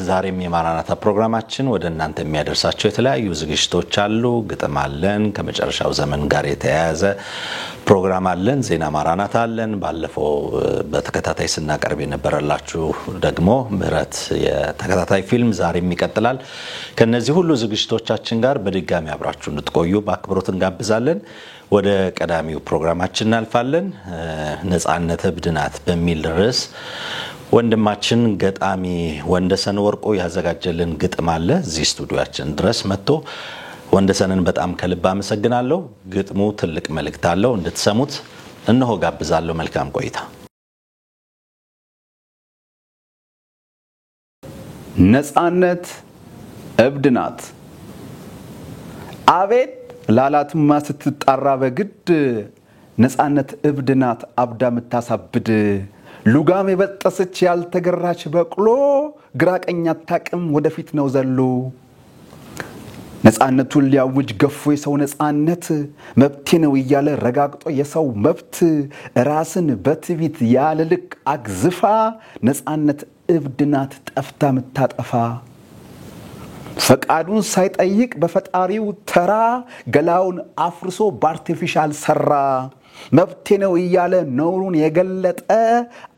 ዛሬም የማራናታ ፕሮግራማችን ወደ እናንተ የሚያደርሳቸው የተለያዩ ዝግጅቶች አሉ። ግጥም አለን፣ ከመጨረሻው ዘመን ጋር የተያያዘ ፕሮግራም አለን፣ ዜና ማራናታ አለን። ባለፈው በተከታታይ ስናቀርብ የነበረላችሁ ደግሞ ምህረት የተከታታይ ፊልም ዛሬም ይቀጥላል። ከነዚህ ሁሉ ዝግጅቶቻችን ጋር በድጋሚ አብራችሁ እንድትቆዩ በአክብሮት እንጋብዛለን። ወደ ቀዳሚው ፕሮግራማችን እናልፋለን። ነፃነት እብድ ናት በሚል ርዕስ ወንድማችን ገጣሚ ወንደሰን ወርቁ ያዘጋጀልን ግጥም አለ። እዚህ ስቱዲዮአችን ድረስ መጥቶ ወንደሰንን በጣም ከልብ አመሰግናለሁ። ግጥሙ ትልቅ መልእክት አለው፣ እንድትሰሙት እነሆ ጋብዛለሁ። መልካም ቆይታ። ነፃነት እብድ ናት። አቤት ላላትማ ስትጣራ በግድ ነፃነት እብድ ናት አብዳ ምታሳብድ። ሉጋም የበጠሰች ያልተገራች በቅሎ ግራቀኛ አታቅም ወደፊት ነው ዘሎ። ነፃነቱን ሊያውጅ ገፎ የሰው ነፃነት መብቴ ነው እያለ ረጋግጦ የሰው መብት ራስን በትዕቢት ያለልክ አግዝፋ ነፃነት እብድ ናት ጠፍታ ምታጠፋ። ፈቃዱን ሳይጠይቅ በፈጣሪው ተራ ገላውን አፍርሶ በአርቲፊሻል ሰራ። መብቴ ነው እያለ ነውሩን የገለጠ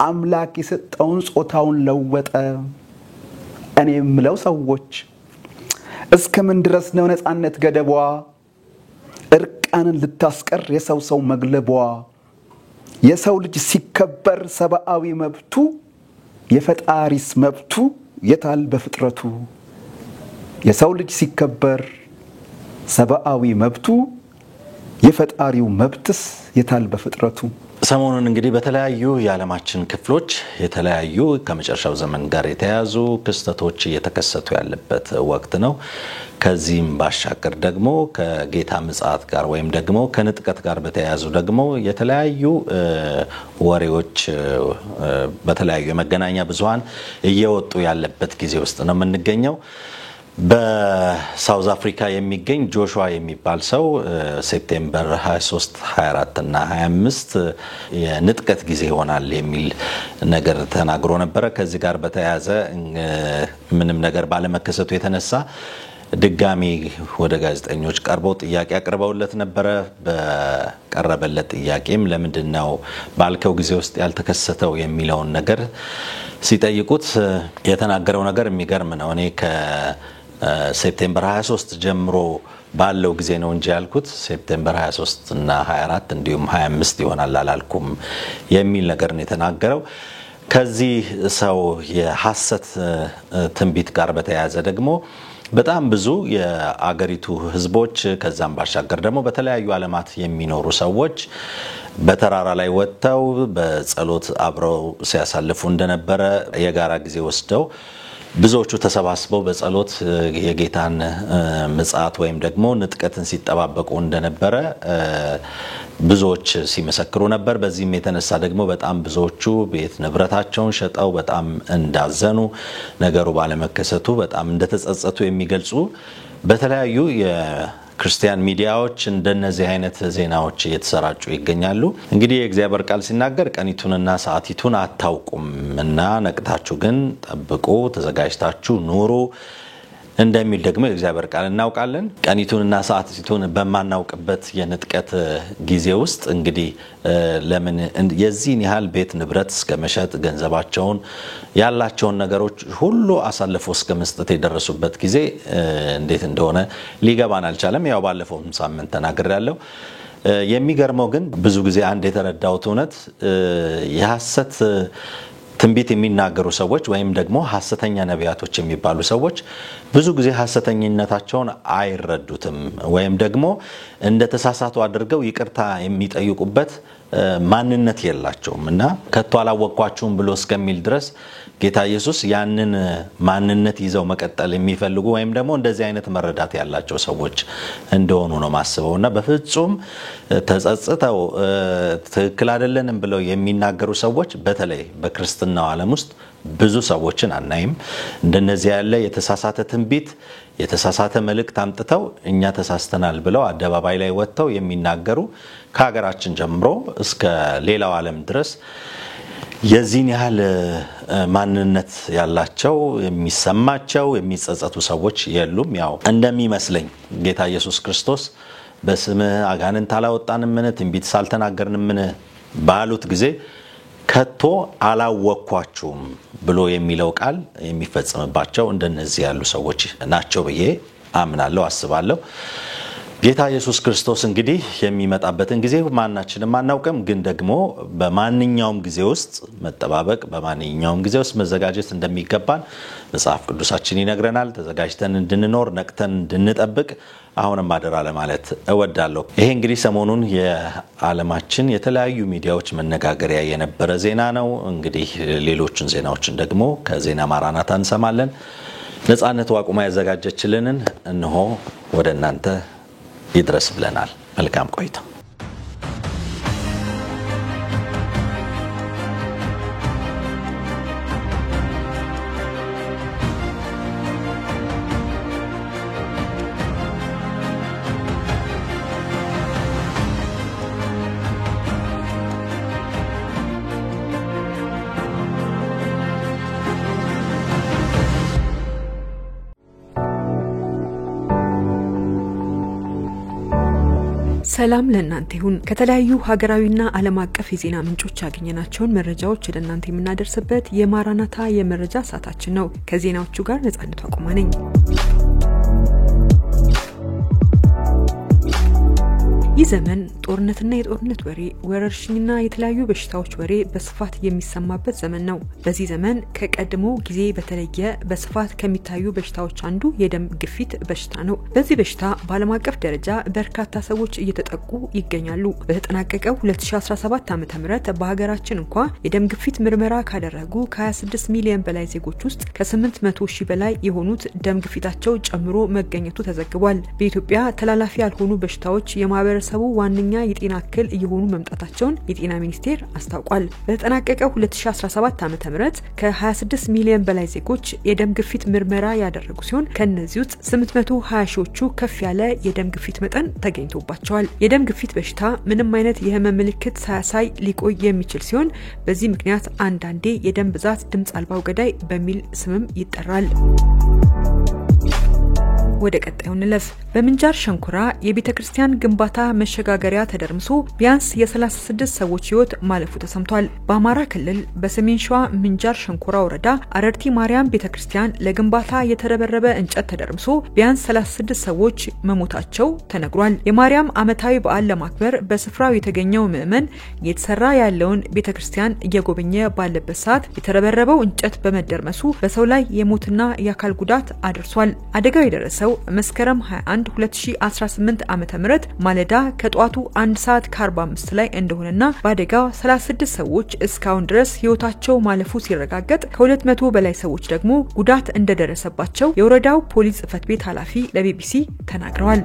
አምላክ የሰጠውን ጾታውን ለወጠ። እኔ የምለው ሰዎች እስከምን ድረስ ነው ነፃነት ገደቧ? እርቃንን ልታስቀር የሰው መግለቧ? የሰው ልጅ ሲከበር ሰብአዊ መብቱ የፈጣሪስ መብቱ የታል በፍጥረቱ? የሰው ልጅ ሲከበር ሰብአዊ መብቱ የፈጣሪው መብትስ የታል በፍጥረቱ? ሰሞኑን እንግዲህ በተለያዩ የዓለማችን ክፍሎች የተለያዩ ከመጨረሻው ዘመን ጋር የተያያዙ ክስተቶች እየተከሰቱ ያለበት ወቅት ነው። ከዚህም ባሻገር ደግሞ ከጌታ ምጽአት ጋር ወይም ደግሞ ከንጥቀት ጋር በተያያዙ ደግሞ የተለያዩ ወሬዎች በተለያዩ የመገናኛ ብዙሃን እየወጡ ያለበት ጊዜ ውስጥ ነው የምንገኘው። በሳውዝ አፍሪካ የሚገኝ ጆሹዋ የሚባል ሰው ሴፕቴምበር 23 24 እና 25 የንጥቀት ጊዜ ይሆናል የሚል ነገር ተናግሮ ነበር። ከዚህ ጋር በተያያዘ ምንም ነገር ባለመከሰቱ የተነሳ ድጋሚ ወደ ጋዜጠኞች ቀርበው ጥያቄ አቅርበውለት ነበር። በቀረበለት ጥያቄም ለምንድነው ባልከው ጊዜ ውስጥ ያልተከሰተው የሚለውን ነገር ሲጠይቁት የተናገረው ነገር የሚገርም ነው። እኔ ሴፕቴምበር 23 ጀምሮ ባለው ጊዜ ነው እንጂ ያልኩት ሴፕቴምበር 23 እና 24 እንዲሁም 25 ይሆናል አላልኩም የሚል ነገር ነው የተናገረው። ከዚህ ሰው የሐሰት ትንቢት ጋር በተያያዘ ደግሞ በጣም ብዙ የአገሪቱ ህዝቦች ከዛም ባሻገር ደግሞ በተለያዩ ዓለማት የሚኖሩ ሰዎች በተራራ ላይ ወጥተው በጸሎት አብረው ሲያሳልፉ እንደነበረ የጋራ ጊዜ ወስደው ብዙዎቹ ተሰባስበው በጸሎት የጌታን ምጽአት ወይም ደግሞ ንጥቀትን ሲጠባበቁ እንደነበረ ብዙዎች ሲመሰክሩ ነበር። በዚህም የተነሳ ደግሞ በጣም ብዙዎቹ ቤት ንብረታቸውን ሸጠው በጣም እንዳዘኑ፣ ነገሩ ባለመከሰቱ በጣም እንደተጸጸቱ የሚገልጹ በተለያዩ የክርስቲያን ሚዲያዎች እንደነዚህ አይነት ዜናዎች እየተሰራጩ ይገኛሉ። እንግዲህ የእግዚአብሔር ቃል ሲናገር ቀኒቱንና ሰዓቲቱን አታውቁም እና ነቅታችሁ ግን ጠብቁ፣ ተዘጋጅታችሁ ኑሩ እንደሚል ደግሞ የእግዚአብሔር ቃል እናውቃለን። ቀኒቱንና ሰዓቲቱን በማናውቅበት የንጥቀት ጊዜ ውስጥ እንግዲህ ለምን የዚህን ያህል ቤት ንብረት እስከ መሸጥ ገንዘባቸውን ያላቸውን ነገሮች ሁሉ አሳልፎ እስከ መስጠት የደረሱበት ጊዜ እንዴት እንደሆነ ሊገባን አልቻለም። ያው ባለፈው ሳምንት ተናግሬያለሁ። የሚገርመው ግን ብዙ ጊዜ አንድ የተረዳሁት እውነት የሐሰት ትንቢት የሚናገሩ ሰዎች ወይም ደግሞ ሐሰተኛ ነቢያቶች የሚባሉ ሰዎች ብዙ ጊዜ ሐሰተኝነታቸውን አይረዱትም ወይም ደግሞ እንደተሳሳቱ አድርገው ይቅርታ የሚጠይቁበት ማንነት የላቸውም እና ከቶ አላወቅኳችሁም ብሎ እስከሚል ድረስ ጌታ ኢየሱስ ያንን ማንነት ይዘው መቀጠል የሚፈልጉ ወይም ደግሞ እንደዚህ አይነት መረዳት ያላቸው ሰዎች እንደሆኑ ነው ማስበውና በፍጹም ተጸጽተው ትክክል አይደለንም ብለው የሚናገሩ ሰዎች በተለይ በክርስትናው ዓለም ውስጥ ብዙ ሰዎችን አናይም። እንደነዚህ ያለ የተሳሳተ ትንቢት የተሳሳተ መልእክት አምጥተው እኛ ተሳስተናል ብለው አደባባይ ላይ ወጥተው የሚናገሩ ከሀገራችን ጀምሮ እስከ ሌላው ዓለም ድረስ የዚህን ያህል ማንነት ያላቸው የሚሰማቸው የሚጸጸቱ ሰዎች የሉም። ያው እንደሚመስለኝ ጌታ ኢየሱስ ክርስቶስ በስምህ አጋንንት አላወጣንም ምን ትንቢት ሳልተናገርንም ምን ባሉት ጊዜ ከቶ አላወኳችሁም ብሎ የሚለው ቃል የሚፈጸምባቸው እንደነዚህ ያሉ ሰዎች ናቸው ብዬ አምናለሁ አስባለሁ። ጌታ ኢየሱስ ክርስቶስ እንግዲህ የሚመጣበትን ጊዜ ማናችንም አናውቅም፣ ግን ደግሞ በማንኛውም ጊዜ ውስጥ መጠባበቅ በማንኛውም ጊዜ ውስጥ መዘጋጀት እንደሚገባን መጽሐፍ ቅዱሳችን ይነግረናል። ተዘጋጅተን እንድንኖር ነቅተን እንድንጠብቅ አሁንም አደራ ለማለት እወዳለሁ። ይሄ እንግዲህ ሰሞኑን የዓለማችን የተለያዩ ሚዲያዎች መነጋገሪያ የነበረ ዜና ነው። እንግዲህ ሌሎችን ዜናዎችን ደግሞ ከዜና ማራናታ እንሰማለን። ነጻነት ዋቁማ ያዘጋጀችልንን እንሆ ወደ እናንተ ይድረስ ብለናል። መልካም ቆይታ። ሰላም ለእናንተ ይሁን። ከተለያዩ ሀገራዊና ዓለም አቀፍ የዜና ምንጮች ያገኘናቸውን መረጃዎች ወደ እናንተ የምናደርስበት የማራናታ የመረጃ ሰዓታችን ነው። ከዜናዎቹ ጋር ነጻነት ዋቁማ ነኝ። ይህ ዘመን ጦርነትና የጦርነት ወሬ ወረርሽኝና የተለያዩ በሽታዎች ወሬ በስፋት የሚሰማበት ዘመን ነው። በዚህ ዘመን ከቀድሞ ጊዜ በተለየ በስፋት ከሚታዩ በሽታዎች አንዱ የደም ግፊት በሽታ ነው። በዚህ በሽታ በዓለም አቀፍ ደረጃ በርካታ ሰዎች እየተጠቁ ይገኛሉ። በተጠናቀቀው 2017 ዓ.ም በሀገራችን እንኳን የደም ግፊት ምርመራ ካደረጉ ከ26 ሚሊዮን በላይ ዜጎች ውስጥ ከ800 ሺህ በላይ የሆኑት ደም ግፊታቸው ጨምሮ መገኘቱ ተዘግቧል። በኢትዮጵያ ተላላፊ ያልሆኑ በሽታዎች የማህበረሰቡ ዋነኛ የጤና እክል እየሆኑ መምጣታቸውን የጤና ሚኒስቴር አስታውቋል። በተጠናቀቀው 2017 ዓ.ም ከ26 ሚሊዮን በላይ ዜጎች የደም ግፊት ምርመራ ያደረጉ ሲሆን ከነዚህ ውስጥ 820 ሺዎቹ ከፍ ያለ የደም ግፊት መጠን ተገኝቶባቸዋል። የደም ግፊት በሽታ ምንም አይነት የህመም ምልክት ሳያሳይ ሊቆይ የሚችል ሲሆን በዚህ ምክንያት አንዳንዴ የደም ብዛት ድምጽ አልባው ገዳይ በሚል ስምም ይጠራል። ወደ ቀጣዩ እንለፍ። በምንጃር ሸንኮራ የቤተክርስቲያን ግንባታ መሸጋገሪያ ተደርምሶ ቢያንስ የ36 ሰዎች ህይወት ማለፉ ተሰምቷል። በአማራ ክልል በሰሜን ሸዋ ምንጃር ሸንኮራ ወረዳ አረርቲ ማርያም ቤተክርስቲያን ለግንባታ የተረበረበ እንጨት ተደርምሶ ቢያንስ 36 ሰዎች መሞታቸው ተነግሯል። የማርያም ዓመታዊ በዓል ለማክበር በስፍራው የተገኘው ምዕመን የተሰራ ያለውን ቤተክርስቲያን እየጎበኘ ባለበት ሰዓት የተረበረበው እንጨት በመደርመሱ በሰው ላይ የሞትና የአካል ጉዳት አድርሷል። አደጋው የደረሰው መስከረም 21 2018 ዓ.ም ማለዳ ከጧቱ 1:45 ላይ እንደሆነና በአደጋው 36 ሰዎች እስካሁን ድረስ ህይወታቸው ማለፉ ሲረጋገጥ ከ200 በላይ ሰዎች ደግሞ ጉዳት እንደደረሰባቸው የወረዳው ፖሊስ ጽፈት ቤት ኃላፊ ለቢቢሲ ተናግረዋል።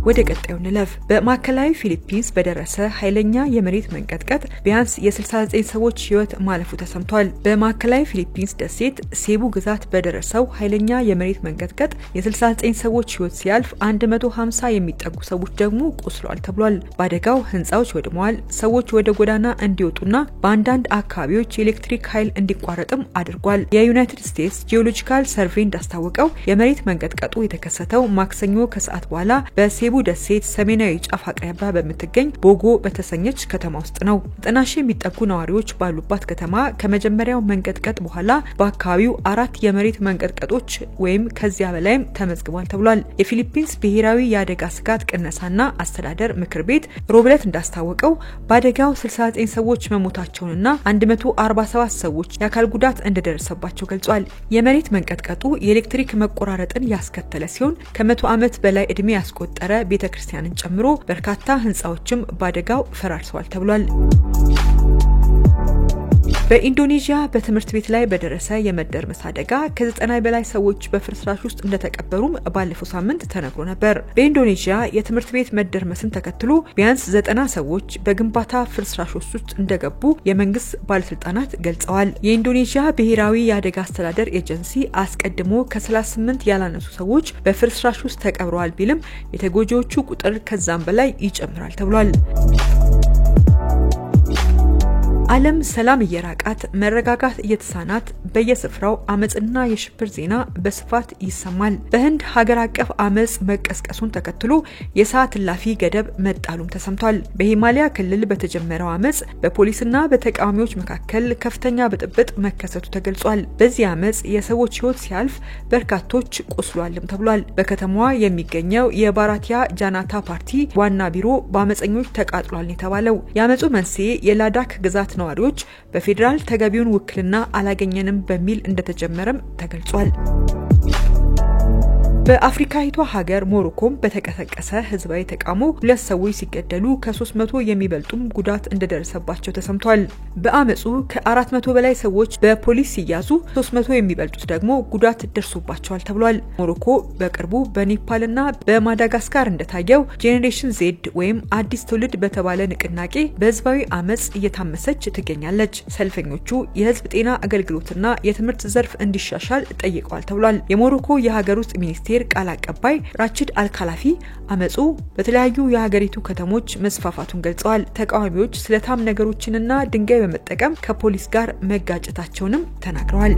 ወደ ቀጣዩ እንለፍ። በማዕከላዊ ፊሊፒንስ በደረሰ ኃይለኛ የመሬት መንቀጥቀጥ ቢያንስ የ69 ሰዎች ህይወት ማለፉ ተሰምቷል። በማዕከላዊ ፊሊፒንስ ደሴት ሴቡ ግዛት በደረሰው ኃይለኛ የመሬት መንቀጥቀጥ የ69 ሰዎች ህይወት ሲያልፍ 150 የሚጠጉ ሰዎች ደግሞ ቆስለዋል ተብሏል። በአደጋው ህንጻዎች ወድመዋል፣ ሰዎች ወደ ጎዳና እንዲወጡና በአንዳንድ አካባቢዎች የኤሌክትሪክ ኃይል እንዲቋረጥም አድርጓል። የዩናይትድ ስቴትስ ጂኦሎጂካል ሰርቬይ እንዳስታወቀው የመሬት መንቀጥቀጡ የተከሰተው ማክሰኞ ከሰዓት በኋላ በሴቡ ደሴት ሰሜናዊ ጫፍ አቅራቢያ በምትገኝ ቦጎ በተሰኘች ከተማ ውስጥ ነው። 90 ሺህ የሚጠጉ ነዋሪዎች ባሉባት ከተማ ከመጀመሪያው መንቀጥቀጥ በኋላ በአካባቢው 4 የመሬት መንቀጥቀጦች ወይም ከዚያ በላይም ተመዝግቧል ተብሏል። የፊሊፒንስ ብሔራዊ የአደጋ ስጋት ቅነሳና አስተዳደር ምክር ቤት ሮብለት እንዳስታወቀው በአደጋው 69 ሰዎች መሞታቸውንና 147 ሰዎች የአካል ጉዳት እንደደረሰባቸው ገልጿል። የመሬት መንቀጥቀጡ የኤሌክትሪክ መቆራረጥን ያስከተለ ሲሆን ከ100 ዓመት በላይ እድሜ ያስቆጠረ ቤተክርስቲያንን ጨምሮ በርካታ ህንጻዎችም በአደጋው ፈራርሰዋል ተብሏል። በኢንዶኔዥያ በትምህርት ቤት ላይ በደረሰ የመደርመስ አደጋ ከ90 በላይ ሰዎች በፍርስራሽ ውስጥ እንደተቀበሩም ባለፈው ሳምንት ተነግሮ ነበር። በኢንዶኔዥያ የትምህርት ቤት መደርመስን ተከትሎ ቢያንስ 90 ሰዎች በግንባታ ፍርስራሾች ውስጥ እንደገቡ የመንግስት ባለስልጣናት ገልጸዋል። የኢንዶኔዥያ ብሔራዊ የአደጋ አስተዳደር ኤጀንሲ አስቀድሞ ከ38 ያላነሱ ሰዎች በፍርስራሽ ውስጥ ተቀብረዋል ቢልም የተጎጂዎቹ ቁጥር ከዛም በላይ ይጨምራል ተብሏል። ዓለም ሰላም እየራቃት መረጋጋት እየተሳናት በየስፍራው አመጽና የሽብር ዜና በስፋት ይሰማል። በህንድ ሀገር አቀፍ አመጽ መቀስቀሱን ተከትሎ የሰዓት እላፊ ገደብ መጣሉም ተሰምቷል። በሂማሊያ ክልል በተጀመረው አመጽ በፖሊስና በተቃዋሚዎች መካከል ከፍተኛ ብጥብጥ መከሰቱ ተገልጿል። በዚህ አመጽ የሰዎች ህይወት ሲያልፍ በርካቶች ቆስሏልም ተብሏል። በከተማዋ የሚገኘው የባራቲያ ጃናታ ፓርቲ ዋና ቢሮ በአመጽኞች ተቃጥሏል የተባለው የአመጹ መንስኤ የላዳክ ግዛት ነዋሪዎች በፌደራል ተገቢውን ውክልና አላገኘንም በሚል እንደተጀመረም ተገልጿል። በአፍሪካዊቷ ሀገር ሞሮኮም በተቀሰቀሰ ህዝባዊ ተቃውሞ 2 ሰዎች ሲገደሉ ከ300 የሚበልጡም ጉዳት እንደደረሰባቸው ተሰምቷል። በአመጹ ከ400 በላይ ሰዎች በፖሊስ ሲያዙ 300 የሚበልጡት ደግሞ ጉዳት ደርሶባቸዋል ተብሏል። ሞሮኮ በቅርቡ በኔፓልና በማዳጋስካር እንደታየው ጄኔሬሽን ዜድ ወይም አዲስ ትውልድ በተባለ ንቅናቄ በህዝባዊ አመጽ እየታመሰች ትገኛለች። ሰልፈኞቹ የህዝብ ጤና አገልግሎትና የትምህርት ዘርፍ እንዲሻሻል ጠይቀዋል ተብሏል። የሞሮኮ የሀገር ውስጥ ሚኒስቴር ቃል አቀባይ ራቺድ አልካላፊ አመጹ በተለያዩ የሀገሪቱ ከተሞች መስፋፋቱን ገልጸዋል። ተቃዋሚዎች ስለታም ነገሮችንና ድንጋይ በመጠቀም ከፖሊስ ጋር መጋጨታቸውንም ተናግረዋል።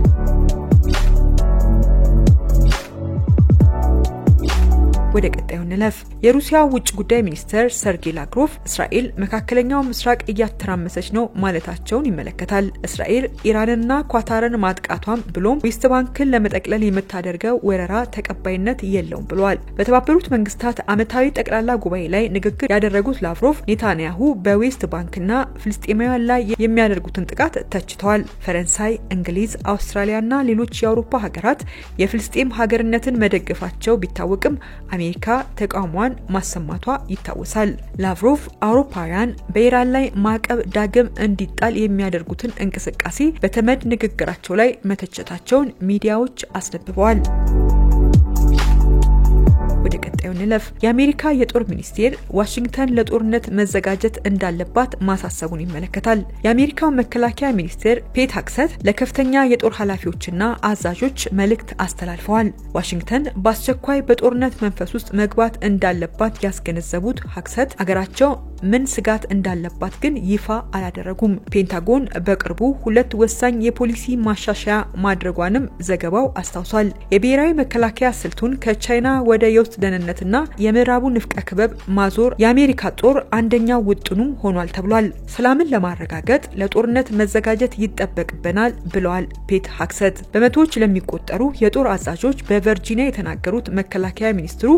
ወደ ቀጣዩ እንለፍ። የሩሲያ ውጭ ጉዳይ ሚኒስትር ሰርጌይ ላቭሮቭ እስራኤል መካከለኛው ምስራቅ እያተራመሰች ነው ማለታቸውን ይመለከታል። እስራኤል ኢራንና ኳታርን ማጥቃቷን ብሎም ዌስት ባንክን ለመጠቅለል የምታደርገው ወረራ ተቀባይነት የለውም ብለዋል። በተባበሩት መንግስታት ዓመታዊ ጠቅላላ ጉባኤ ላይ ንግግር ያደረጉት ላቭሮቭ ኔታንያሁ በዌስት ባንክና ፍልስጤማውያን ላይ የሚያደርጉትን ጥቃት ተችተዋል። ፈረንሳይ፣ እንግሊዝ፣ አውስትራሊያና ሌሎች የአውሮፓ ሀገራት የፍልስጤም ሀገርነትን መደገፋቸው ቢታወቅም አሜሪካ ተቃውሟን ማሰማቷ ይታወሳል። ላቭሮቭ አውሮፓውያን በኢራን ላይ ማዕቀብ ዳግም እንዲጣል የሚያደርጉትን እንቅስቃሴ በተመድ ንግግራቸው ላይ መተቸታቸውን ሚዲያዎች አስነብበዋል። ወደ ቀጣዩ እንለፍ። የአሜሪካ የጦር ሚኒስቴር ዋሽንግተን ለጦርነት መዘጋጀት እንዳለባት ማሳሰቡን ይመለከታል። የአሜሪካው መከላከያ ሚኒስቴር ፔት ሄግሴት ለከፍተኛ የጦር ኃላፊዎችና አዛዦች መልእክት አስተላልፈዋል። ዋሽንግተን በአስቸኳይ በጦርነት መንፈስ ውስጥ መግባት እንዳለባት ያስገነዘቡት ሄግሴት አገራቸው ምን ስጋት እንዳለባት ግን ይፋ አላደረጉም። ፔንታጎን በቅርቡ 2 ወሳኝ የፖሊሲ ማሻሻያ ማድረጓንም ዘገባው አስታውሷል። የብሔራዊ መከላከያ ስልቱን ከቻይና ወደ የውስጥ ደህንነትና የምዕራቡ ንፍቀ ክበብ ማዞር የአሜሪካ ጦር አንደኛው ውጥኑም ሆኗል ተብሏል። ሰላምን ለማረጋገጥ ለጦርነት መዘጋጀት ይጠበቅብናል ብለዋል ፔት ሄግሴት። በመቶዎች ለሚቆጠሩ የጦር አዛዦች በቨርጂኒያ የተናገሩት መከላከያ ሚኒስትሩ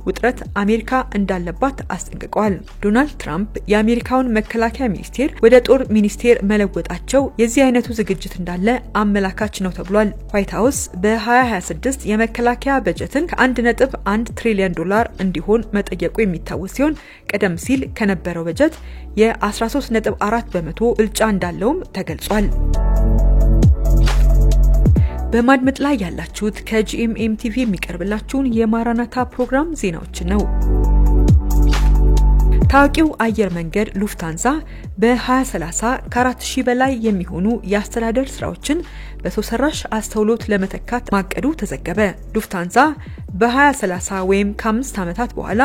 ውጥረት አሜሪካ እንዳለባት አስጠንቅቀዋል። ዶናልድ ትራምፕ የአሜሪካውን መከላከያ ሚኒስቴር ወደ ጦር ሚኒስቴር መለወጣቸው የዚህ አይነቱ ዝግጅት እንዳለ አመላካች ነው ተብሏል። ዋይት ሃውስ በ2026 የመከላከያ በጀትን ከ1.1 ትሪሊዮን ዶላር እንዲሆን መጠየቁ የሚታወስ ሲሆን ቀደም ሲል ከነበረው በጀት የ13.4 በመቶ ብልጫ እንዳለውም ተገልጿል። በማድመጥ ላይ ያላችሁት ከጂኤምኤም ቲቪ የሚቀርብላችሁን የማራናታ ፕሮግራም ዜናዎችን ነው። ታዋቂው አየር መንገድ ሉፍታንዛ በ2030 ከ4000 በላይ የሚሆኑ የአስተዳደር ስራዎችን በሰው ሰራሽ አስተውሎት ለመተካት ማቀዱ ተዘገበ። ሉፍታንዛ በ2030 ወይም ከ5 ዓመታት በኋላ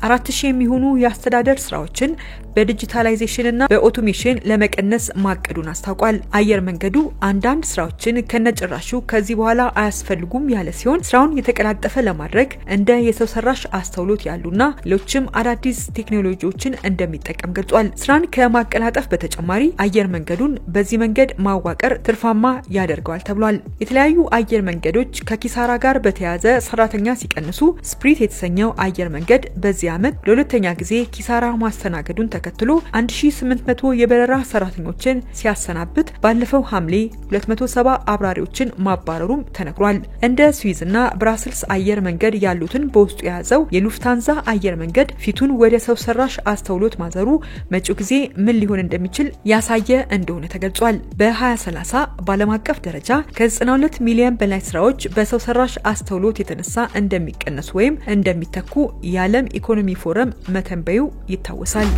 4000 የሚሆኑ የአስተዳደር ስራዎችን በዲጂታላይዜሽንና በኦቶሜሽን ለመቀነስ ማቀዱን አስታውቋል። አየር መንገዱ አንዳንድ ስራዎችን ከነጭራሹ ከዚህ በኋላ አያስፈልጉም ያለ ሲሆን ስራውን የተቀላጠፈ ለማድረግ እንደ የሰው ሰራሽ አስተውሎት ያሉና ሌሎችም አዳዲስ ቴክኖሎጂዎችን እንደሚጠቀም ገልጿል። ስራን ከማቀላጠፍ በተጨማሪ አየር መንገዱን በዚህ መንገድ ማዋቀር ትርፋማ ያደርገዋል ተብሏል። የተለያዩ አየር መንገዶች ከኪሳራ ጋር በተያያዘ ሰራተኛ ሲቀንሱ ስፕሪት የተሰኘው አየር መንገድ በዚህ ዓመት ለሁለተኛ ጊዜ ኪሳራ ማስተናገዱን ተከትሎ 1800 የበረራ ሰራተኞችን ሲያሰናብት ባለፈው ሐምሌ 270 አብራሪዎችን ማባረሩም ተነግሯል። እንደ ስዊዝና ብራስልስ አየር መንገድ ያሉትን በውስጡ የያዘው የሉፍታንዛ አየር መንገድ ፊቱን ወደ ሰው ሰራሽ አስተውሎት ማዘሩ መጪው ጊዜ ምን ሊሆን እንደሚችል ያሳየ እንደሆነ ተገልጿል። በ2030 በዓለም አቀፍ ደረጃ ከ92 ሚሊዮን በላይ ስራዎች በሰው ሰራሽ አስተውሎት የተነሳ እንደሚቀነሱ ወይም እንደሚተኩ የዓለም ኢኮኖሚ ፎረም መተንበዩ ይታወሳል።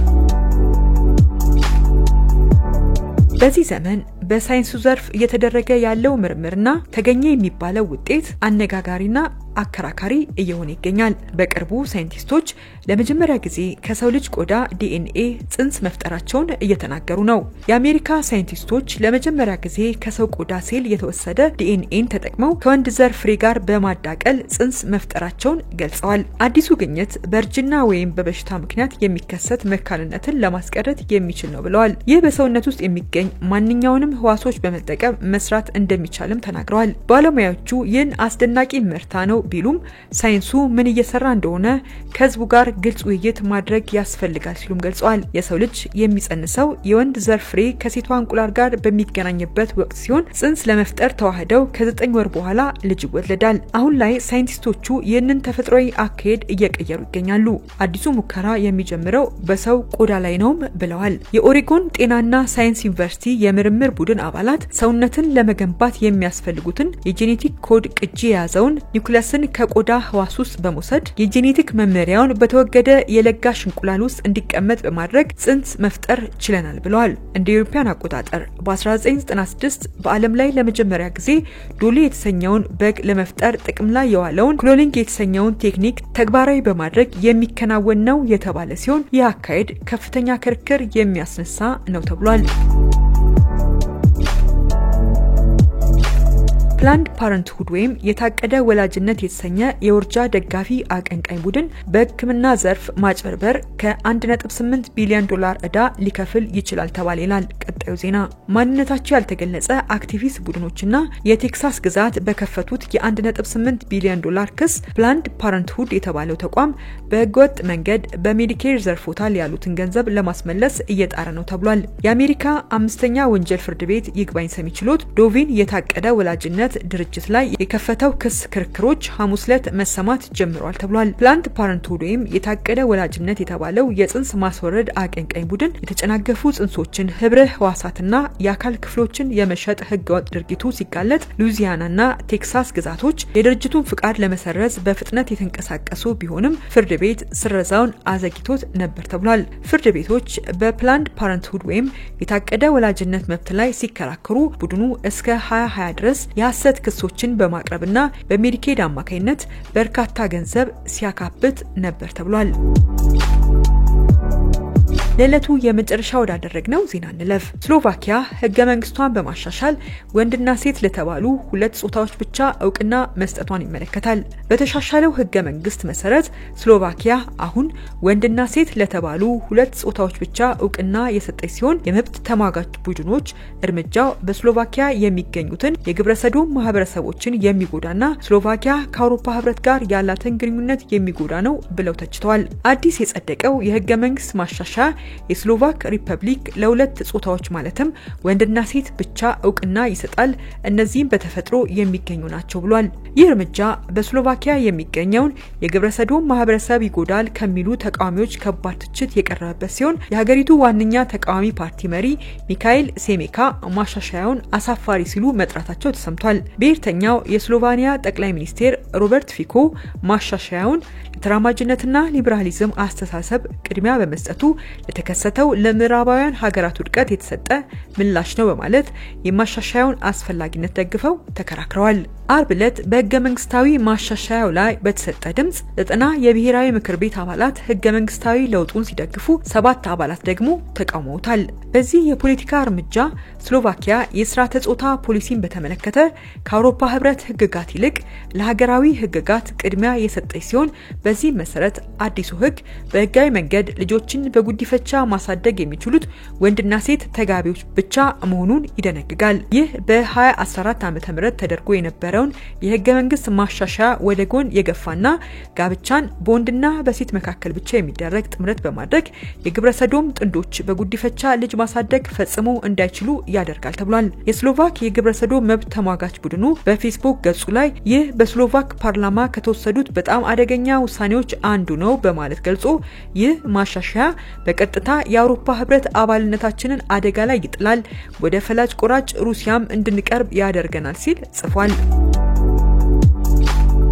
በዚህ ዘመን በሳይንሱ ዘርፍ እየተደረገ ያለው ምርምርና ተገኘ የሚባለው ውጤት አነጋጋሪና አከራካሪ እየሆነ ይገኛል። በቅርቡ ሳይንቲስቶች ለመጀመሪያ ጊዜ ከሰው ልጅ ቆዳ ዲኤንኤ ጽንስ መፍጠራቸውን እየተናገሩ ነው። የአሜሪካ ሳይንቲስቶች ለመጀመሪያ ጊዜ ከሰው ቆዳ ሴል የተወሰደ ዲኤንኤን ተጠቅመው ከወንድ ዘር ፍሬ ጋር በማዳቀል ጽንስ መፍጠራቸውን ገልጸዋል። አዲሱ ግኝት በእርጅና ወይም በበሽታ ምክንያት የሚከሰት መካንነትን ለማስቀረት የሚችል ነው ብለዋል። ይህ በሰውነት ውስጥ የሚገኝ ማንኛውንም ህዋሶች በመጠቀም መስራት እንደሚቻልም ተናግረዋል። ባለሙያዎቹ ይህን አስደናቂ ምርታ ነው ቢሉም ሳይንሱ ምን እየሰራ እንደሆነ ከህዝቡ ጋር ግልጽ ውይይት ማድረግ ያስፈልጋል ሲሉም ገልጸዋል። የሰው ልጅ የሚጸንሰው የወንድ ዘር ፍሬ ከሴቷ እንቁላል ጋር በሚገናኝበት ወቅት ሲሆን ጽንስ ለመፍጠር ተዋህደው ከ9 ወር በኋላ ልጅ ይወለዳል። አሁን ላይ ሳይንቲስቶቹ ይህንን ተፈጥሯዊ አካሄድ እየቀየሩ ይገኛሉ። አዲሱ ሙከራ የሚጀምረው በሰው ቆዳ ላይ ነውም ብለዋል። የኦሬጎን ጤናና ሳይንስ ዩኒቨርሲቲ የምርምር ቡድን አባላት ሰውነትን ለመገንባት የሚያስፈልጉትን የጄኔቲክ ኮድ ቅጂ የያዘውን ኒውክለስን ከቆዳ ህዋስ ውስጥ በመውሰድ የጄኔቲክ መመሪያውን በተወገደ የለጋሽ እንቁላል ውስጥ እንዲቀመጥ በማድረግ ጽንስ መፍጠር ችለናል ብለዋል። እንደ ዩሮፒያን አቆጣጠር በ1996 በዓለም ላይ ለመጀመሪያ ጊዜ ዶሊ የተሰኘውን በግ ለመፍጠር ጥቅም ላይ የዋለውን ክሎኒንግ የተሰኘውን ቴክኒክ ተግባራዊ በማድረግ የሚከናወን ነው የተባለ ሲሆን ይህ አካሄድ ከፍተኛ ክርክር የሚያስነሳ ነው ተብሏል። ፕላንድ ፓረንትሁድ ወይም የታቀደ ወላጅነት የተሰኘ የውርጃ ደጋፊ አቀንቃኝ ቡድን በሕክምና ዘርፍ ማጭበርበር ከ1.8 ቢሊዮን ዶላር ዕዳ ሊከፍል ይችላል ተባለ ይላል ቀጣዩ ዜና። ማንነታቸው ያልተገለጸ አክቲቪስት ቡድኖችና የቴክሳስ ግዛት በከፈቱት የ1.8 ቢሊዮን ዶላር ክስ ፕላንድ ፓረንትሁድ የተባለው ተቋም በህገወጥ መንገድ በሜዲኬር ዘርፎታል ያሉትን ገንዘብ ለማስመለስ እየጣረ ነው ተብሏል። የአሜሪካ 5ኛ ወንጀል ፍርድ ቤት ይግባኝ ሰሚ ችሎት ዶቪን የታቀደ ወላጅነት ድርጅት ላይ የከፈተው ክስ ክርክሮች ሐሙስ ዕለት መሰማት ጀምሯል ተብሏል። ፕላንድ ፓረንትሁድ ወይም የታቀደ ወላጅነት የተባለው የጽንስ ማስወረድ አቀንቃኝ ቡድን የተጨናገፉ ጽንሶችን ህብረ ህዋሳትና የአካል ክፍሎችን የመሸጥ ህገወጥ ድርጊቱ ሲጋለጥ ሉዊዚያናና ቴክሳስ ግዛቶች የድርጅቱን ፍቃድ ለመሰረዝ በፍጥነት የተንቀሳቀሱ ቢሆንም ፍርድ ቤት ስረዛውን አዘግይቶት ነበር ተብሏል። ፍርድ ቤቶች በፕላንድ ፓረንትሁድ ወይም የታቀደ ወላጅነት መብት ላይ ሲከራከሩ ቡድኑ እስከ 2020 ድረስ የሐሰት ክሶችን በማቅረብና በሜዲኬድ አማካይነት በርካታ ገንዘብ ሲያካብት ነበር ተብሏል። ለለቱ የመጨረሻ ወዳደረግነው ዜና እንለፍ። ስሎቫኪያ ህገ መንግስቷን በማሻሻል ወንድና ሴት ለተባሉ ሁለት ጾታዎች ብቻ እውቅና መስጠቷን ይመለከታል። በተሻሻለው ህገ መንግስት መሰረት ስሎቫኪያ አሁን ወንድና ሴት ለተባሉ ሁለት ጾታዎች ብቻ እውቅና የሰጠች ሲሆን የመብት ተሟጋች ቡድኖች እርምጃው በስሎቫኪያ የሚገኙትን የግብረሰዶም ማህበረሰቦችን የሚጎዳና ስሎቫኪያ ከአውሮፓ ህብረት ጋር ያላትን ግንኙነት የሚጎዳ ነው ብለው ተችተዋል። አዲስ የጸደቀው የህገ መንግስት ማሻሻያ የስሎቫክ ሪፐብሊክ ለሁለት ጾታዎች ማለትም ወንድና ሴት ብቻ እውቅና ይሰጣል፣ እነዚህም በተፈጥሮ የሚገኙ ናቸው ብሏል። ይህ እርምጃ በስሎቫኪያ የሚገኘውን የግብረሰዶም ማህበረሰብ ይጎዳል ከሚሉ ተቃዋሚዎች ከባድ ትችት የቀረበበት ሲሆን የሀገሪቱ ዋነኛ ተቃዋሚ ፓርቲ መሪ ሚካኤል ሴሜካ ማሻሻያውን አሳፋሪ ሲሉ መጥራታቸው ተሰምቷል። ብሔርተኛው የስሎቫኒያ ጠቅላይ ሚኒስቴር ሮበርት ፊኮ ማሻሻያውን ለተራማጅነትና ሊበራሊዝም አስተሳሰብ ቅድሚያ በመስጠቱ ለተከሰተው ለምዕራባውያን ሀገራት ውድቀት የተሰጠ ምላሽ ነው በማለት የማሻሻያውን አስፈላጊነት ደግፈው ተከራክረዋል። አርብ ዕለት በህገ መንግስታዊ ማሻሻያው ላይ በተሰጠ ድምጽ 90 የብሔራዊ ምክር ቤት አባላት ህገ መንግስታዊ ለውጡን ሲደግፉ 7 አባላት ደግሞ ተቃውመውታል። በዚህ የፖለቲካ እርምጃ ስሎቫኪያ የስርዓተ ጾታ ፖሊሲን በተመለከተ ከአውሮፓ ህብረት ህግጋት ይልቅ ለሀገራዊ ህግጋት ቅድሚያ የሰጠች ሲሆን በዚህ መሰረት አዲሱ ህግ በህጋዊ መንገድ ልጆችን በጉዲፈቻ ማሳደግ የሚችሉት ወንድና ሴት ተጋቢዎች ብቻ መሆኑን ይደነግጋል። ይህ በ2014 ዓ.ም ተደርጎ የነበረውን የህገ መንግስት ማሻሻያ ወደ ጎን የገፋና ጋብቻን በወንድና በሴት መካከል ብቻ የሚደረግ ጥምረት በማድረግ የግብረሰዶም ጥንዶች በጉዲፈቻ ልጅ ማሳደግ ፈጽሞ እንዳይችሉ ያደርጋል ተብሏል። የስሎቫክ የግብረሰዶም መብት ተሟጋች ቡድኑ በፌስቡክ ገጹ ላይ ይህ በስሎቫክ ፓርላማ ከተወሰዱት በጣም አደገኛ ውሳኔዎች አንዱ ነው በማለት ገልጾ ይህ ማሻሻያ በቀጥታ የአውሮፓ ህብረት አባልነታችንን አደጋ ላይ ይጥላል፣ ወደ ፈላጭ ቆራጭ ሩሲያም እንድንቀርብ ያደርገናል ሲል ጽፏል።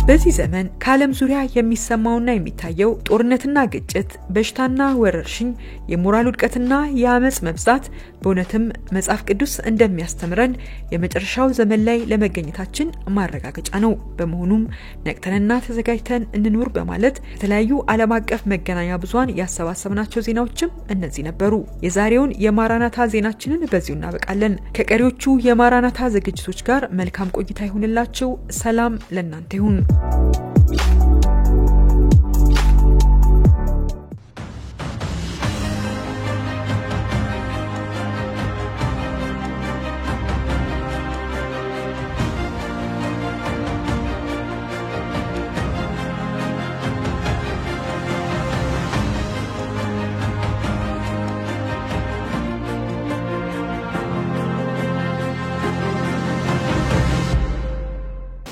በዚህ ዘመን ከዓለም ዙሪያ የሚሰማውና የሚታየው ጦርነትና ግጭት፣ በሽታና ወረርሽኝ፣ የሞራል ውድቀትና የአመጽ መብዛት በእውነትም መጽሐፍ ቅዱስ እንደሚያስተምረን የመጨረሻው ዘመን ላይ ለመገኘታችን ማረጋገጫ ነው። በመሆኑም ነቅተንና ተዘጋጅተን እንኑር በማለት የተለያዩ ዓለም አቀፍ መገናኛ ብዙሃን ያሰባሰብናቸው ዜናዎችም እነዚህ ነበሩ። የዛሬውን የማራናታ ዜናችንን በዚሁ እናበቃለን። ከቀሪዎቹ የማራናታ ዝግጅቶች ጋር መልካም ቆይታ ይሁንላችሁ። ሰላም ለእናንተ ይሁን።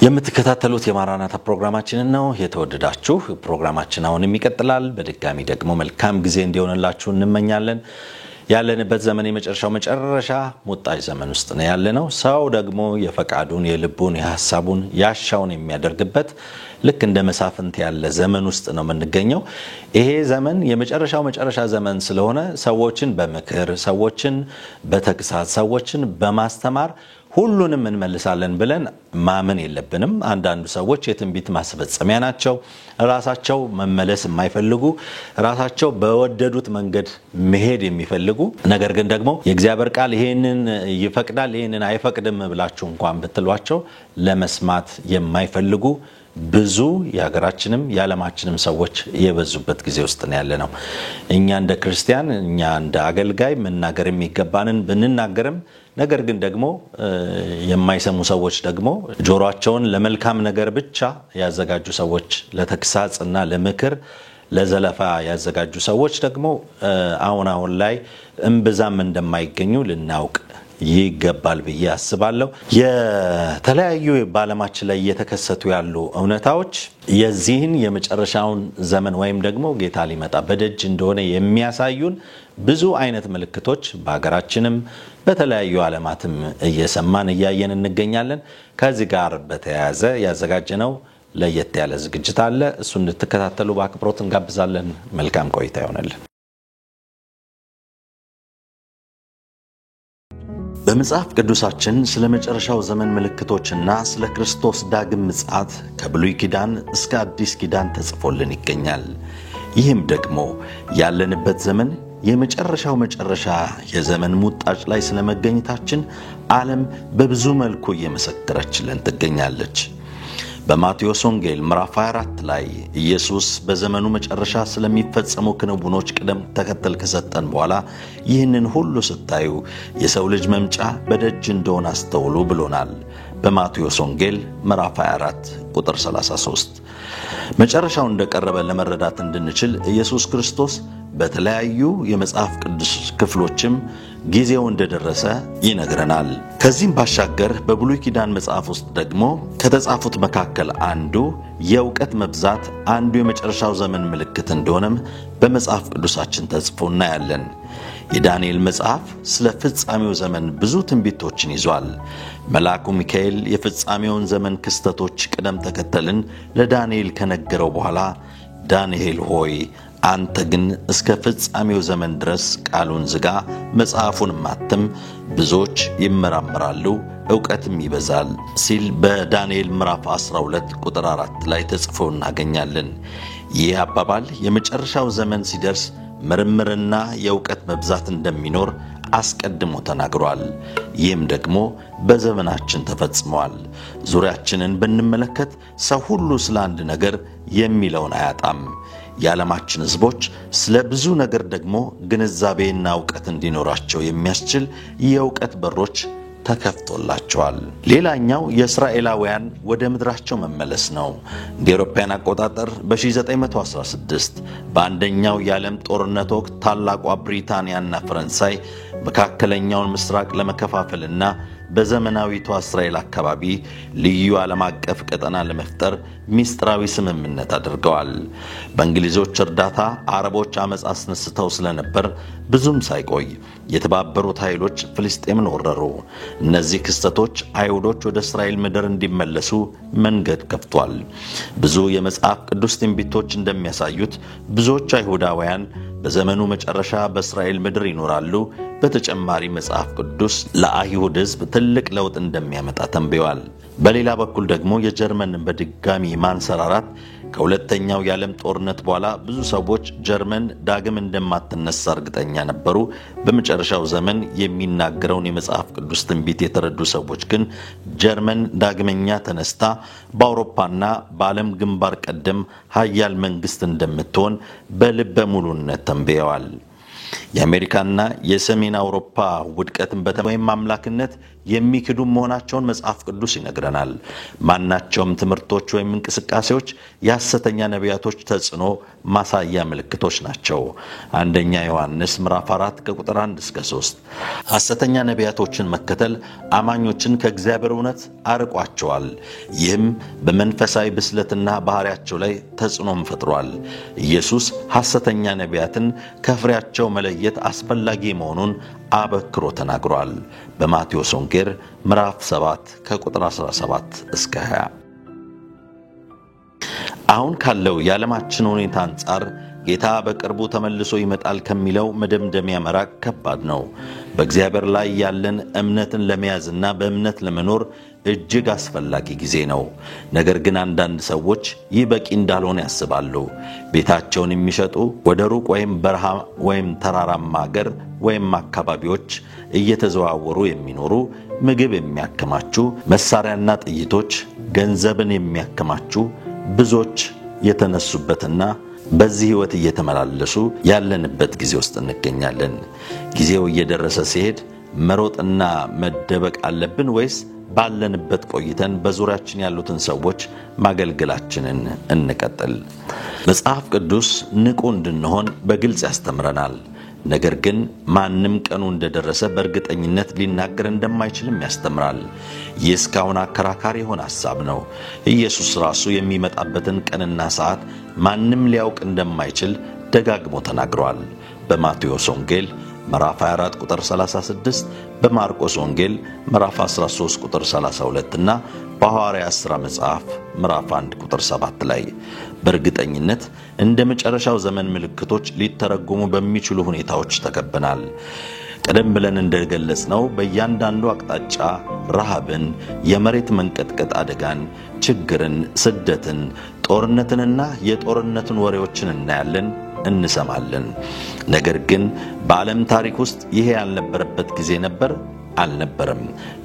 የምትከታተሉት የማራናታ ፕሮግራማችንን ነው። የተወደዳችሁ ፕሮግራማችን አሁንም ይቀጥላል። በድጋሚ ደግሞ መልካም ጊዜ እንዲሆንላችሁ እንመኛለን። ያለንበት ዘመን የመጨረሻው መጨረሻ ሙጣጭ ዘመን ውስጥ ነው ያለነው። ሰው ደግሞ የፈቃዱን፣ የልቡን፣ የሐሳቡን ያሻውን የሚያደርግበት ልክ እንደ መሳፍንት ያለ ዘመን ውስጥ ነው የምንገኘው። ይሄ ዘመን የመጨረሻው መጨረሻ ዘመን ስለሆነ ሰዎችን በምክር፣ ሰዎችን በተግሳጽ፣ ሰዎችን በማስተማር ሁሉንም እንመልሳለን ብለን ማመን የለብንም። አንዳንዱ ሰዎች የትንቢት ማስፈጸሚያ ናቸው። ራሳቸው መመለስ የማይፈልጉ፣ ራሳቸው በወደዱት መንገድ መሄድ የሚፈልጉ፣ ነገር ግን ደግሞ የእግዚአብሔር ቃል ይሄንን ይፈቅዳል ይሄንን አይፈቅድም ብላችሁ እንኳን ብትሏቸው ለመስማት የማይፈልጉ ብዙ የሀገራችንም የዓለማችንም ሰዎች የበዙበት ጊዜ ውስጥ ነው ያለነው። እኛ እንደ ክርስቲያን፣ እኛ እንደ አገልጋይ መናገር የሚገባንን ብንናገርም ነገር ግን ደግሞ የማይሰሙ ሰዎች ደግሞ ጆሮአቸውን ለመልካም ነገር ብቻ ያዘጋጁ ሰዎች፣ ለተክሳጽና ለምክር ለዘለፋ ያዘጋጁ ሰዎች ደግሞ አሁን ላይ እምብዛም እንደማይገኙ ልናውቅ ይገባል ብዬ አስባለሁ። የተለያዩ በዓለማችን ላይ እየተከሰቱ ያሉ እውነታዎች የዚህን የመጨረሻውን ዘመን ወይም ደግሞ ጌታ ሊመጣ በደጅ እንደሆነ የሚያሳዩን ብዙ አይነት ምልክቶች በሀገራችንም በተለያዩ ዓለማትም እየሰማን እያየን እንገኛለን። ከዚህ ጋር በተያያዘ ያዘጋጀነው ለየት ያለ ዝግጅት አለ። እሱን እንድትከታተሉ በአክብሮት እንጋብዛለን። መልካም ቆይታ ይሆንልን። በመጽሐፍ ቅዱሳችን ስለ መጨረሻው ዘመን ምልክቶችና ስለ ክርስቶስ ዳግም ምጽአት ከብሉይ ኪዳን እስከ አዲስ ኪዳን ተጽፎልን ይገኛል። ይህም ደግሞ ያለንበት ዘመን የመጨረሻው መጨረሻ የዘመን ሙጣጭ ላይ ስለመገኘታችን ዓለም በብዙ መልኩ እየመሰከረችልን ትገኛለች። በማቴዎስ ወንጌል ምዕራፍ 24 ላይ ኢየሱስ በዘመኑ መጨረሻ ስለሚፈጸሙ ክንውኖች ቅደም ተከተል ከሰጠን በኋላ ይህንን ሁሉ ስታዩ የሰው ልጅ መምጫ በደጅ እንደሆነ አስተውሉ ብሎናል። በማቴዎስ ወንጌል ምዕራፍ 24 ቁጥር 33 መጨረሻው እንደቀረበ ለመረዳት እንድንችል ኢየሱስ ክርስቶስ በተለያዩ የመጽሐፍ ቅዱስ ክፍሎችም ጊዜው እንደደረሰ ይነግረናል። ከዚህም ባሻገር በብሉይ ኪዳን መጽሐፍ ውስጥ ደግሞ ከተጻፉት መካከል አንዱ የእውቀት መብዛት አንዱ የመጨረሻው ዘመን ምልክት እንደሆነም በመጽሐፍ ቅዱሳችን ተጽፎ እናያለን። የዳንኤል መጽሐፍ ስለ ፍጻሜው ዘመን ብዙ ትንቢቶችን ይዟል። መልአኩ ሚካኤል የፍጻሜውን ዘመን ክስተቶች ቅደም ተከተልን ለዳንኤል ከነገረው በኋላ ዳንኤል ሆይ አንተ ግን እስከ ፍጻሜው ዘመን ድረስ ቃሉን ዝጋ፣ መጽሐፉን ማተም፣ ብዙዎች ይመራመራሉ ዕውቀትም ይበዛል ሲል በዳንኤል ምዕራፍ 12 ቁጥር 4 ላይ ተጽፎ እናገኛለን። ይህ አባባል የመጨረሻው ዘመን ሲደርስ ምርምርና የዕውቀት መብዛት እንደሚኖር አስቀድሞ ተናግሯል። ይህም ደግሞ በዘመናችን ተፈጽሟል። ዙሪያችንን ብንመለከት ሰው ሁሉ ስለ አንድ ነገር የሚለውን አያጣም። የዓለማችን ሕዝቦች ስለ ብዙ ነገር ደግሞ ግንዛቤና ዕውቀት እንዲኖራቸው የሚያስችል የዕውቀት በሮች ተከፍቶላቸዋል። ሌላኛው የእስራኤላውያን ወደ ምድራቸው መመለስ ነው። እንደ አውሮፓውያን አቆጣጠር በ1916 በአንደኛው የዓለም ጦርነት ወቅት ታላቋ ብሪታንያና ፈረንሳይ መካከለኛውን ምስራቅ ለመከፋፈልና በዘመናዊቷ እስራኤል አካባቢ ልዩ ዓለም አቀፍ ቀጠና ለመፍጠር ሚስጥራዊ ስምምነት አድርገዋል። በእንግሊዞች እርዳታ አረቦች አመጽ አስነስተው ስለነበር ብዙም ሳይቆይ የተባበሩት ኃይሎች ፍልስጤምን ወረሩ። እነዚህ ክስተቶች አይሁዶች ወደ እስራኤል ምድር እንዲመለሱ መንገድ ከፍቷል። ብዙ የመጽሐፍ ቅዱስ ትንቢቶች እንደሚያሳዩት ብዙዎች አይሁዳውያን በዘመኑ መጨረሻ በእስራኤል ምድር ይኖራሉ። በተጨማሪ መጽሐፍ ቅዱስ ለአይሁድ ሕዝብ ትልቅ ለውጥ እንደሚያመጣ ተንብዮአል። በሌላ በኩል ደግሞ የጀርመን በድጋሚ ማንሰራራት ከሁለተኛው የዓለም ጦርነት በኋላ ብዙ ሰዎች ጀርመን ዳግም እንደማትነሳ እርግጠኛ ነበሩ። በመጨረሻው ዘመን የሚናገረውን የመጽሐፍ ቅዱስ ትንቢት የተረዱ ሰዎች ግን ጀርመን ዳግመኛ ተነስታ በአውሮፓና በዓለም ግንባር ቀደም ኃያል መንግስት እንደምትሆን በልበ ሙሉነት ተንብየዋል። የአሜሪካና የሰሜን አውሮፓ ውድቀትን በተወይም አምላክነት የሚክዱ መሆናቸውን መጽሐፍ ቅዱስ ይነግረናል። ማናቸውም ትምህርቶች ወይም እንቅስቃሴዎች የሐሰተኛ ነቢያቶች ተጽዕኖ ማሳያ ምልክቶች ናቸው። አንደኛ ዮሐንስ ምዕራፍ 4 ከቁጥር 1 እስከ 3። ሐሰተኛ ነቢያቶችን መከተል አማኞችን ከእግዚአብሔር እውነት አርቋቸዋል። ይህም በመንፈሳዊ ብስለትና ባህሪያቸው ላይ ተጽዕኖም ፈጥሯል። ኢየሱስ ሐሰተኛ ነቢያትን ከፍሬያቸው መለየት አስፈላጊ መሆኑን አበክሮ ተናግሯል። በማቴዎስ ወንጌል ምዕራፍ 7 ከቁጥር 17 እስከ 20። አሁን ካለው የዓለማችን ሁኔታ አንጻር ጌታ በቅርቡ ተመልሶ ይመጣል ከሚለው መደምደሚያ መራቅ ከባድ ነው። በእግዚአብሔር ላይ ያለን እምነትን ለመያዝና በእምነት ለመኖር እጅግ አስፈላጊ ጊዜ ነው። ነገር ግን አንዳንድ ሰዎች ይህ በቂ እንዳልሆነ ያስባሉ። ቤታቸውን የሚሸጡ ወደ ሩቅ ወይም በረሃ ወይም ተራራማ ሀገር ወይም አካባቢዎች እየተዘዋወሩ የሚኖሩ፣ ምግብ የሚያከማቹ፣ መሳሪያና ጥይቶች፣ ገንዘብን የሚያከማቹ ብዙዎች የተነሱበትና በዚህ ህይወት እየተመላለሱ ያለንበት ጊዜ ውስጥ እንገኛለን። ጊዜው እየደረሰ ሲሄድ መሮጥና መደበቅ አለብን ወይስ ባለንበት ቆይተን በዙሪያችን ያሉትን ሰዎች ማገልገላችንን እንቀጥል? መጽሐፍ ቅዱስ ንቁ እንድንሆን በግልጽ ያስተምረናል። ነገር ግን ማንም ቀኑ እንደደረሰ በእርግጠኝነት ሊናገር እንደማይችልም ያስተምራል። ይህ እስካሁን አከራካሪ የሆነ ሐሳብ ነው። ኢየሱስ ራሱ የሚመጣበትን ቀንና ሰዓት ማንም ሊያውቅ እንደማይችል ደጋግሞ ተናግሯል። በማቴዎስ ወንጌል ምዕራፍ 24 ቁጥር 36፣ በማርቆስ ወንጌል ምዕራፍ 13 ቁጥር 32 እና በሐዋርያት ሥራ መጽሐፍ ምዕራፍ 1 ቁጥር 7 ላይ በእርግጠኝነት እንደ መጨረሻው ዘመን ምልክቶች ሊተረጎሙ በሚችሉ ሁኔታዎች ተከበናል። ቀደም ብለን እንደገለጽነው በእያንዳንዱ አቅጣጫ ረሃብን፣ የመሬት መንቀጥቀጥ አደጋን፣ ችግርን፣ ስደትን፣ ጦርነትንና የጦርነትን ወሬዎችን እናያለን፣ እንሰማለን። ነገር ግን በዓለም ታሪክ ውስጥ ይሄ ያልነበረበት ጊዜ ነበር? አልነበረም።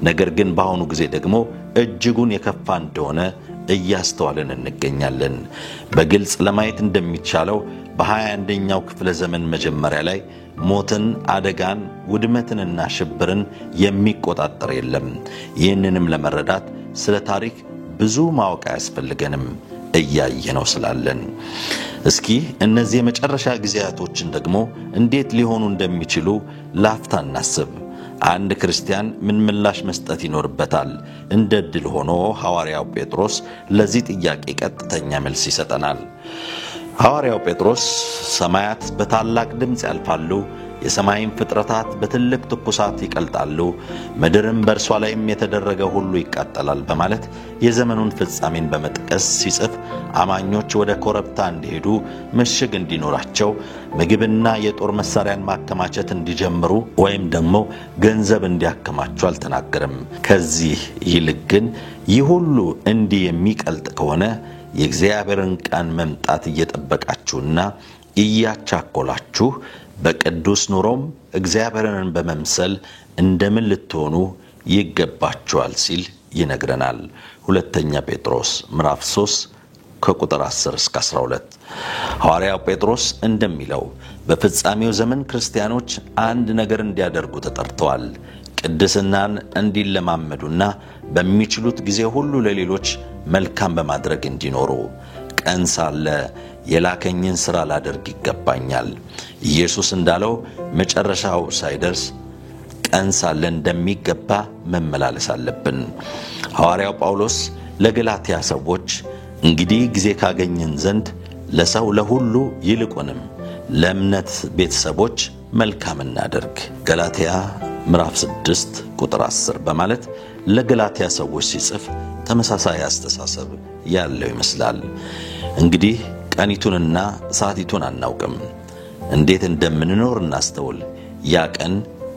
ነገር ግን በአሁኑ ጊዜ ደግሞ እጅጉን የከፋ እንደሆነ እያስተዋልን እንገኛለን። በግልጽ ለማየት እንደሚቻለው በ21ኛው ክፍለ ዘመን መጀመሪያ ላይ ሞትን፣ አደጋን፣ ውድመትንና ሽብርን የሚቆጣጠር የለም። ይህንንም ለመረዳት ስለ ታሪክ ብዙ ማወቅ አያስፈልገንም፣ እያየነው ስላለን። እስኪ እነዚህ የመጨረሻ ጊዜያቶችን ደግሞ እንዴት ሊሆኑ እንደሚችሉ ላፍታ እናስብ። አንድ ክርስቲያን ምን ምላሽ መስጠት ይኖርበታል? እንደ ዕድል ሆኖ ሐዋርያው ጴጥሮስ ለዚህ ጥያቄ ቀጥተኛ መልስ ይሰጠናል። ሐዋርያው ጴጥሮስ ሰማያት በታላቅ ድምፅ ያልፋሉ፣ የሰማይም ፍጥረታት በትልቅ ትኩሳት ይቀልጣሉ፣ ምድርም በእርሷ ላይም የተደረገ ሁሉ ይቃጠላል በማለት የዘመኑን ፍጻሜን በመጥቀስ ሲጽፍ አማኞች ወደ ኮረብታ እንዲሄዱ፣ ምሽግ እንዲኖራቸው፣ ምግብና የጦር መሳሪያን ማከማቸት እንዲጀምሩ ወይም ደግሞ ገንዘብ እንዲያከማቹ አልተናገረም። ከዚህ ይልቅ ግን ይህ ሁሉ እንዲህ የሚቀልጥ ከሆነ የእግዚአብሔርን ቀን መምጣት እየጠበቃችሁና እያቻኮላችሁ በቅዱስ ኑሮም እግዚአብሔርን በመምሰል እንደምን ልትሆኑ ይገባችኋል ሲል ይነግረናል። ሁለተኛ ጴጥሮስ ምዕራፍ 3 ከቁጥር 10 እስከ 12። ሐዋርያው ጴጥሮስ እንደሚለው በፍጻሜው ዘመን ክርስቲያኖች አንድ ነገር እንዲያደርጉ ተጠርተዋል። ቅድስናን እንዲለማመዱና በሚችሉት ጊዜ ሁሉ ለሌሎች መልካም በማድረግ እንዲኖሩ። ቀን ሳለ የላከኝን ሥራ ላደርግ ይገባኛል። ኢየሱስ እንዳለው መጨረሻው ሳይደርስ ቀን ሳለ እንደሚገባ መመላለስ አለብን። ሐዋርያው ጳውሎስ ለገላትያ ሰዎች እንግዲህ ጊዜ ካገኘን ዘንድ ለሰው ለሁሉ ይልቁንም ለእምነት ቤተሰቦች መልካም እናድርግ። ገላትያ ምዕራፍ 6 ቁጥር 10 በማለት ለገላትያ ሰዎች ሲጽፍ ተመሳሳይ አስተሳሰብ ያለው ይመስላል። እንግዲህ ቀኒቱንና ሰዓቲቱን አናውቅም፣ እንዴት እንደምንኖር እናስተውል። ያ ቀን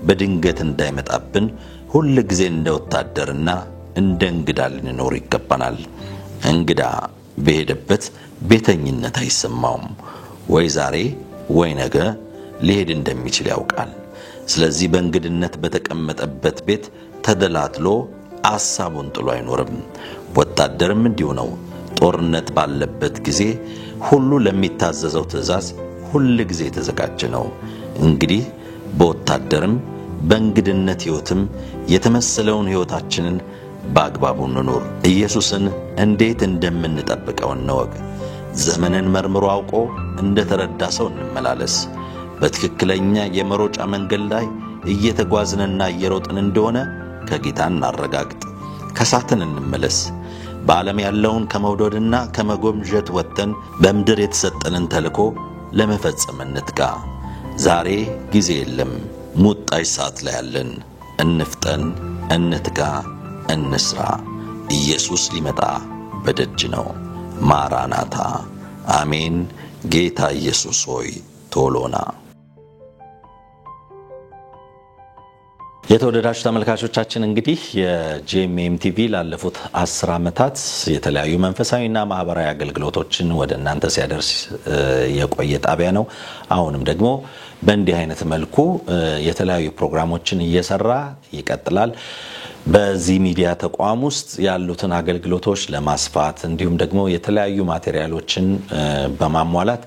በድንገት እንዳይመጣብን ሁሉ ጊዜ እንደወታደርና እንደ እንግዳ ልንኖር ይገባናል። እንግዳ በሄደበት ቤተኝነት አይሰማውም። ወይ ዛሬ ወይ ነገ ሊሄድ እንደሚችል ያውቃል። ስለዚህ በእንግድነት በተቀመጠበት ቤት ተደላትሎ አሳቡን ጥሎ አይኖርም። ወታደርም እንዲሁ ነው። ጦርነት ባለበት ጊዜ ሁሉ ለሚታዘዘው ትእዛዝ ሁሉ ጊዜ የተዘጋጀ ነው። እንግዲህ በወታደርም በእንግድነት ሕይወትም የተመሰለውን ሕይወታችንን በአግባቡ እንኖር። ኢየሱስን እንዴት እንደምንጠብቀው እንወቅ። ዘመንን መርምሮ አውቆ እንደተረዳ ሰው እንመላለስ። በትክክለኛ የመሮጫ መንገድ ላይ እየተጓዝንና እየሮጥን እንደሆነ ከጌታ እናረጋግጥ። ከሳትን እንመለስ። በዓለም ያለውን ከመውደድና ከመጎምጀት ወጥተን በምድር የተሰጠንን ተልእኮ ለመፈጸም እንትጋ። ዛሬ ጊዜ የለም፣ ሙጣይ ሰዓት ላይ ያለን። እንፍጠን፣ እንትጋ፣ እንስራ። ኢየሱስ ሊመጣ በደጅ ነው። ማራናታ። አሜን። ጌታ ኢየሱስ ሆይ ቶሎና። የተወደዳችሁ ተመልካቾቻችን እንግዲህ የጄኤምኤም ቲቪ ላለፉት 10 ዓመታት የተለያዩ መንፈሳዊና ማህበራዊ አገልግሎቶችን ወደ እናንተ ሲያደርስ የቆየ ጣቢያ ነው። አሁንም ደግሞ በእንዲህ አይነት መልኩ የተለያዩ ፕሮግራሞችን እየሰራ ይቀጥላል። በዚህ ሚዲያ ተቋም ውስጥ ያሉትን አገልግሎቶች ለማስፋት እንዲሁም ደግሞ የተለያዩ ማቴሪያሎችን በማሟላት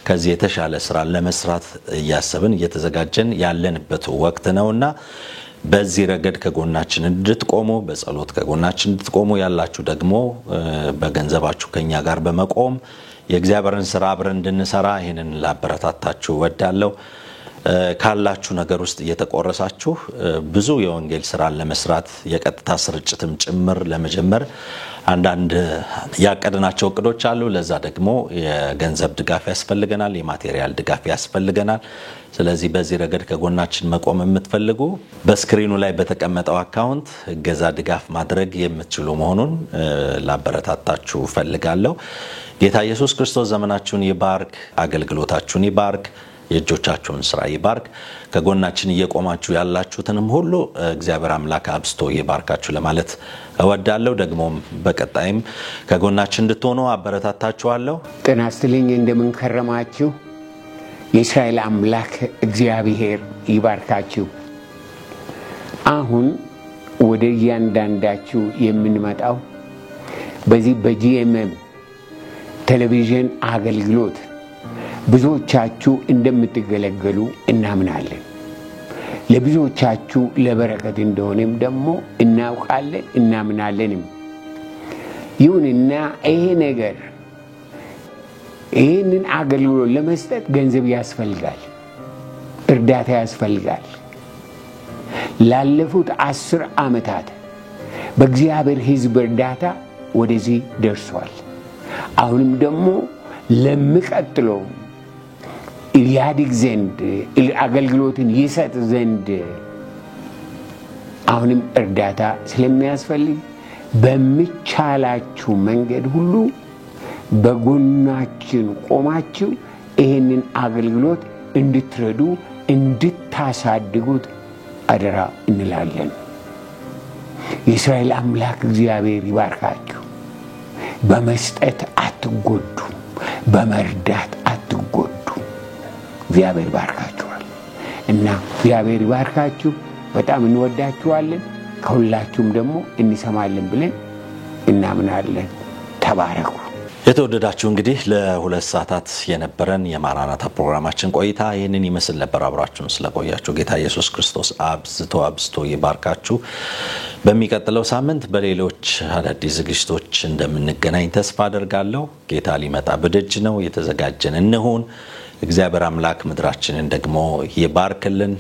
ከዚህ የተሻለ ስራ ለመስራት እያሰብን እየተዘጋጀን ያለንበት ወቅት ነውና በዚህ ረገድ ከጎናችን እንድትቆሙ በጸሎት ከጎናችን እንድትቆሙ ያላችሁ ደግሞ በገንዘባችሁ ከኛ ጋር በመቆም የእግዚአብሔርን ስራ አብረን እንድንሰራ ይሄንን ላበረታታችሁ ወዳለው ካላችሁ ነገር ውስጥ እየተቆረሳችሁ ብዙ የወንጌል ስራ ለመስራት የቀጥታ ስርጭትም ጭምር ለመጀመር አንዳንድ ያቀድናቸው እቅዶች አሉ። ለዛ ደግሞ የገንዘብ ድጋፍ ያስፈልገናል፣ የማቴሪያል ድጋፍ ያስፈልገናል። ስለዚህ በዚህ ረገድ ከጎናችን መቆም የምትፈልጉ በስክሪኑ ላይ በተቀመጠው አካውንት ገዛ ድጋፍ ማድረግ የምትችሉ መሆኑን ላበረታታችሁ ፈልጋለሁ። ጌታ ኢየሱስ ክርስቶስ ዘመናችሁን ይባርክ፣ አገልግሎታችሁን ይባርክ፣ የእጆቻችሁን ስራ ይባርክ። ከጎናችን እየቆማችሁ ያላችሁትንም ሁሉ እግዚአብሔር አምላክ አብስቶ ይባርካችሁ ለማለት እወዳለሁ። ደግሞም በቀጣይም ከጎናችን እንድትሆኑ አበረታታችኋለሁ። ጤና ይስጥልኝ። እንደምን ከረማችሁ? የእስራኤል አምላክ እግዚአብሔር ይባርካችሁ። አሁን ወደ እያንዳንዳችሁ የምንመጣው በዚህ በጂኤምኤም ቴሌቪዥን አገልግሎት ብዙዎቻችሁ እንደምትገለገሉ እናምናለን። ለብዙዎቻችሁ ለበረከት እንደሆነም ደግሞ እናውቃለን እናምናለንም። ይሁንና ይሄ ነገር ይህንን አገልግሎት ለመስጠት ገንዘብ ያስፈልጋል፣ እርዳታ ያስፈልጋል። ላለፉት 10 ዓመታት በእግዚአብሔር ሕዝብ እርዳታ ወደዚህ ደርሷል። አሁንም ደግሞ ለሚቀጥለው ያድግ ዘንድ አገልግሎትን ይሰጥ ዘንድ አሁንም እርዳታ ስለሚያስፈልግ በሚቻላችሁ መንገድ ሁሉ በጎናችን ቆማችሁ ይህንን አገልግሎት እንድትረዱ እንድታሳድጉት አደራ እንላለን። የእስራኤል አምላክ እግዚአብሔር ይባርካችሁ። በመስጠት አትጎዱ፣ በመርዳት አትጎዱ። እግዚአብሔር ይባርካችኋል እና እግዚአብሔር ይባርካችሁ። በጣም እንወዳችኋለን። ከሁላችሁም ደግሞ እንሰማለን ብለን እናምናለን። ተባረኩ። የተወደዳችሁ እንግዲህ ለ2 ሰዓታት የነበረን የማራናታ ፕሮግራማችን ቆይታ ይህንን ይመስል ነበር። አብራችሁን ስለቆያችሁ ጌታ ኢየሱስ ክርስቶስ አብዝቶ ይባርካችሁ። በሚቀጥለው ሳምንት በሌሎች አዳዲስ ዝግጅቶች እንደምንገናኝ ተስፋ አደርጋለሁ። ጌታ ሊመጣ በደጅ ነው። የተዘጋጀን እንሁን። እግዚአብሔር አምላክ ምድራችንን ደግሞ ይባርክልን።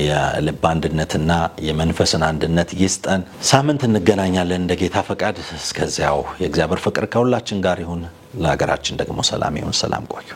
የልብ አንድነትና የመንፈስን አንድነት ይስጠን። ሳምንት እንገናኛለን እንደ ጌታ ፈቃድ። እስከዚያው የእግዚአብሔር ፍቅር ከሁላችን ጋር ይሁን። ለሀገራችን ደግሞ ሰላም ይሁን። ሰላም ቆዩ።